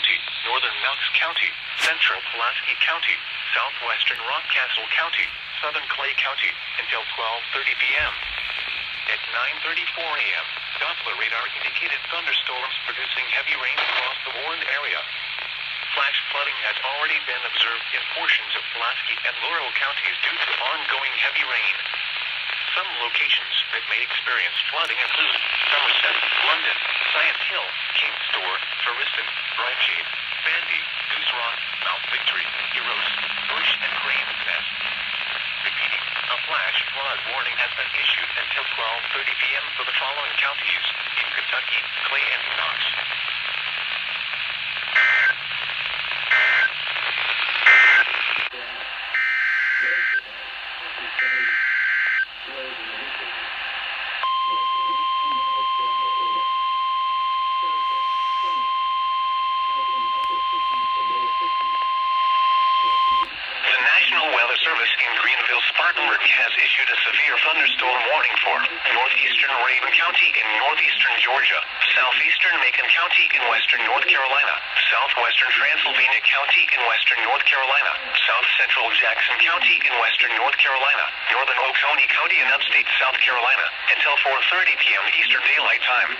County, northern Knox County, central Pulaski County, southwestern Rockcastle County, southern Clay County, until 12:30 p.m. At 9:34 a.m., Doppler radar indicated thunderstorms producing heavy rain across the warned area. Flash flooding has already been observed in portions of Pulaski and Laurel counties due to ongoing heavy rain. Some locations that may experience flooding include Somerset, London, Science Hill, King's Store, Ferriston, Brightshade, Bandy, Goose Rock, Mount Victory, Heroes, Bush, and Crane's Nest. Repeating, a flash flood warning has been issued until 12:30 p.m. for the following counties in Kentucky, Clay, and Knox. Spartanburg has issued a severe thunderstorm warning for northeastern Raven County in northeastern Georgia, southeastern Macon County in western North Carolina, southwestern Transylvania County in western North Carolina, south central Jackson County in western North Carolina, northern Oconee County in upstate South Carolina, until 4:30 p.m. Eastern Daylight Time.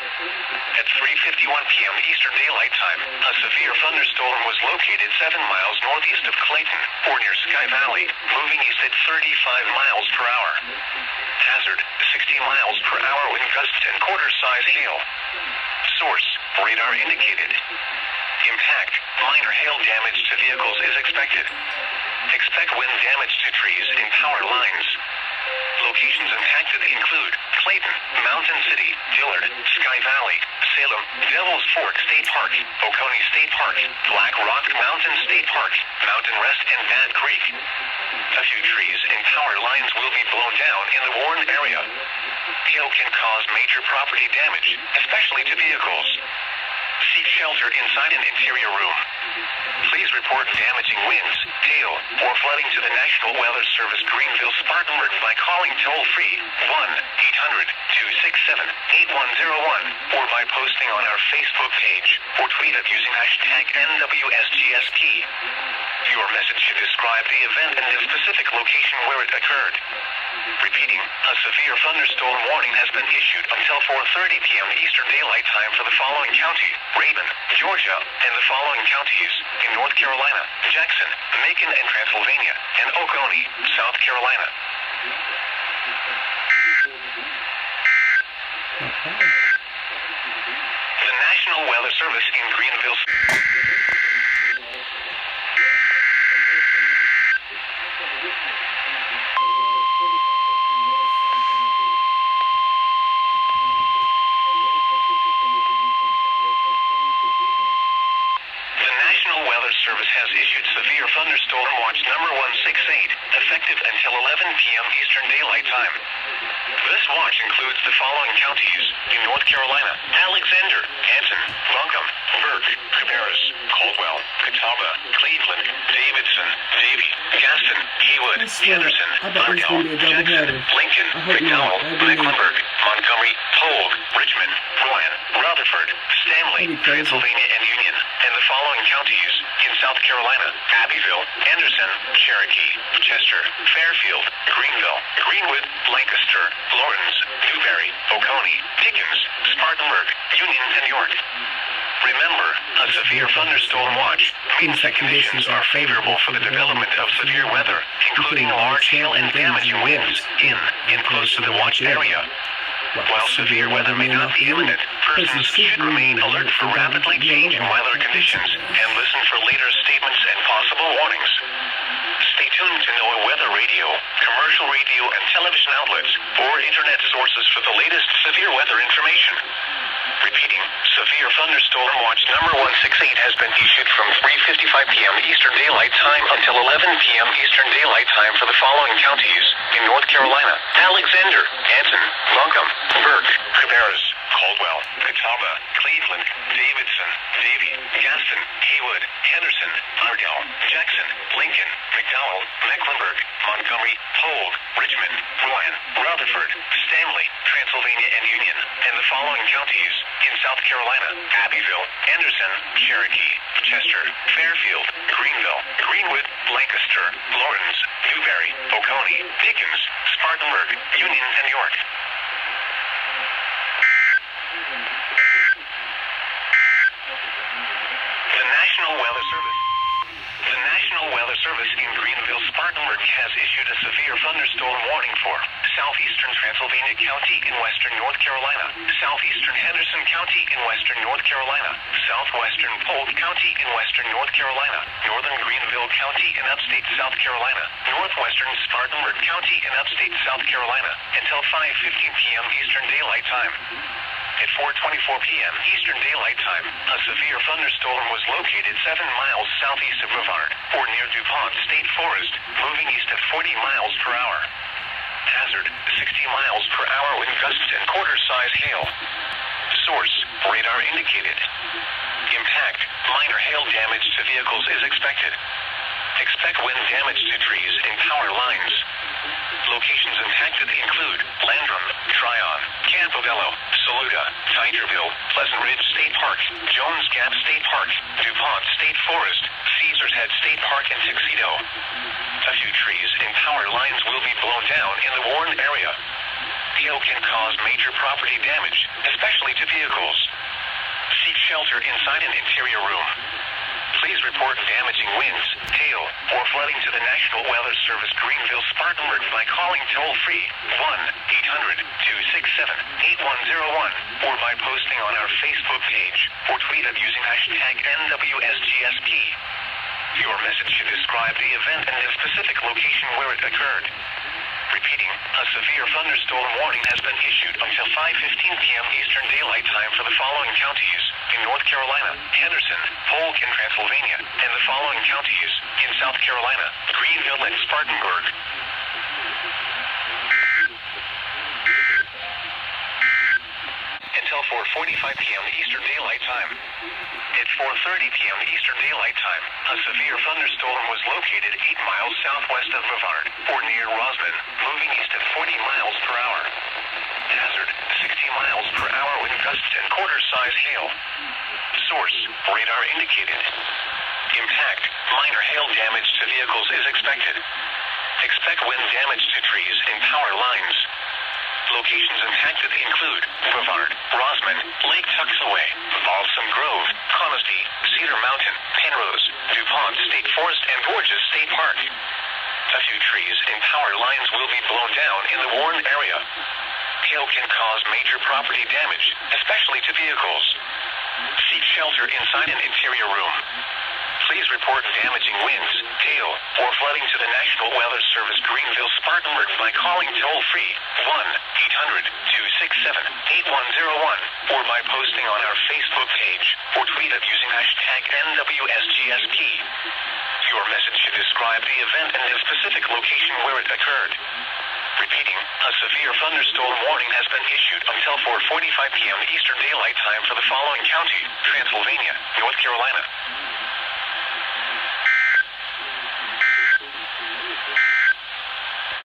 At 3:51 p.m. Eastern Daylight Time, a severe thunderstorm was located 7 miles northeast of Clayton, or near Sky Valley, moving east at 35 miles per hour. Hazard, 60 miles per hour wind gusts and quarter-size hail. Source, radar indicated. Impact, minor hail damage to vehicles is expected. Expect wind damage to trees and power lines. Locations impacted include Clayton, Mountain City, Dillard, Sky Valley, Salem, Devil's Fork State Park, Oconee State Park, Black Rock Mountain State Park, Mountain Rest, and Bad Creek. A few trees and power lines will be blown down in the warned area. Hail can cause major property damage, especially to vehicles. Seek shelter inside an interior room. Please report damaging winds, hail, or flooding to the National Weather Service Greenville Spartanburg by calling toll-free 1-800-267-8101 or by posting on our Facebook page or tweet it using hashtag NWSGSP. Your message should describe the event and the specific location where it occurred. Repeating, a severe thunderstorm warning has been issued until 4:30 p.m. Eastern Daylight Time for the following county, Raven, Georgia, and the following counties in North Carolina, Jackson, Macon, and Transylvania, and Oconee, South Carolina. The National Weather Service in Greenville. Service has issued severe thunderstorm watch number 168, effective until 11 p.m. Eastern Daylight Time. This watch includes the following counties in North Carolina: Alexander, Anson, Buncombe, Burke, Cabarrus, Caldwell, Catawba, Cleveland, Davidson, Davie, Gaston, Haywood, Henderson, Ardell, Jackson, Lincoln, McDowell, Mecklenburg, Montgomery, Polk, Richmond, Rowan, Rutherford, Stanley, Transylvania, and Union, and the following counties in South Carolina: Abbeville, Anderson, Cherokee, Chester, Fairfield, Greenville, Greenwood, Lancaster, Lawrence, Newberry, Oconee, Pickens, Spartanburg, Union, and York. Remember, a severe thunderstorm watch means that conditions are favorable for the development of severe weather, including large hail and damaging winds in and close to the watch area. While severe weather may not be imminent, persons should remain alert for rapidly changing weather conditions and listen for later statements and possible warnings. Stay tuned to NOAA weather radio, commercial radio and television outlets, or internet sources for the latest severe weather information. Repeating, severe thunderstorm watch number 168 has been issued from 3:55 p.m. Eastern Daylight Time until 11 p.m. Eastern Daylight Time for the following counties in North Carolina: Alexander, Anson, Buncombe, Burke, Cabarrus, Caldwell, Catawba, Cleveland, Davidson, Davie, Gaston, Haywood, Henderson, Ardell, Jackson, Lincoln, McDowell, Mecklenburg, Montgomery, Polk, Richmond, Rowan, Rutherford, Stanley, Transylvania and Union, and the following counties in South Carolina: Abbeville, Anderson, Cherokee, Chester, Fairfield, Greenville, Greenwood, Lancaster, Lawrence, Newberry, Oconee, Pickens, Spartanburg, Union, and York. The National Weather Service. The National Weather Service in Greenville, Spartanburg has issued a severe thunderstorm warning for southeastern Transylvania County in western North Carolina, southeastern Henderson County in western North Carolina, southwestern Polk County in western North Carolina, northern Greenville County in upstate South Carolina, northwestern Spartanburg County in upstate South Carolina, until 5:15 p.m. Eastern Daylight Time. At 4:24 p.m. Eastern Daylight Time, a severe thunderstorm was located 7 miles southeast of Brevard, or near DuPont State Forest, moving east at 40 miles per hour. Hazard, 60 miles per hour wind gusts and quarter-size hail. Source, radar indicated. Impact, minor hail damage to vehicles is expected. Expect wind damage to trees and power lines. Locations impacted include Landrum, Tryon, Campobello, Saluda, Tigerville, Pleasant Ridge State Park, Jones Gap State Park, DuPont State Forest, Caesars Head State Park, and Tuxedo. A few trees and power lines will be blown down in the warned area. Hail can cause major property damage, especially to vehicles. Seek shelter inside an interior room. Please report damaging winds, hail, or flooding to the National Weather Service Greenville, Spartanburg by calling toll-free 1-800-267-8101 or by posting on our Facebook page or tweet it using hashtag NWSGSP. Your message should describe the event and the specific location where it occurred. Repeating, a severe thunderstorm warning has been issued until 5:15 p.m. Eastern Daylight Time for the following counties in North Carolina: Henderson, Polk, and Transylvania, and the following counties in South Carolina: Greenville and Spartanburg. Until 4:45 p.m. Eastern Daylight Time. At 4:30 p.m. Eastern Daylight Time, a severe thunderstorm was located 8 miles southwest of Brevard, or near Rosman, moving east at 40 miles per hour. Hazard, 60 miles per hour wind gusts and quarter-size hail. Source, radar indicated. Impact, minor hail damage to vehicles is expected. Expect wind damage to trees and power lines. Locations impacted include Brevard, Rosman, Lake Tuxaway, Balsam Grove, Conisty, Cedar Mountain, Penrose, DuPont State Forest, and Gorges State Park. A few trees and power lines will be blown down in the warned area. Hail can cause major property damage, especially to vehicles. Seek shelter inside an interior room. Please report damaging winds, hail, or flooding to the National Weather Service Greenville, Spartanburg by calling toll-free 1-800-267-8101 or by posting on our Facebook page or tweet it using hashtag NWSGSP. Your message should describe the event and the specific location where it occurred. Repeating, a severe thunderstorm warning has been issued until 4:45 p.m. Eastern Daylight Time for the following county: Transylvania, North Carolina.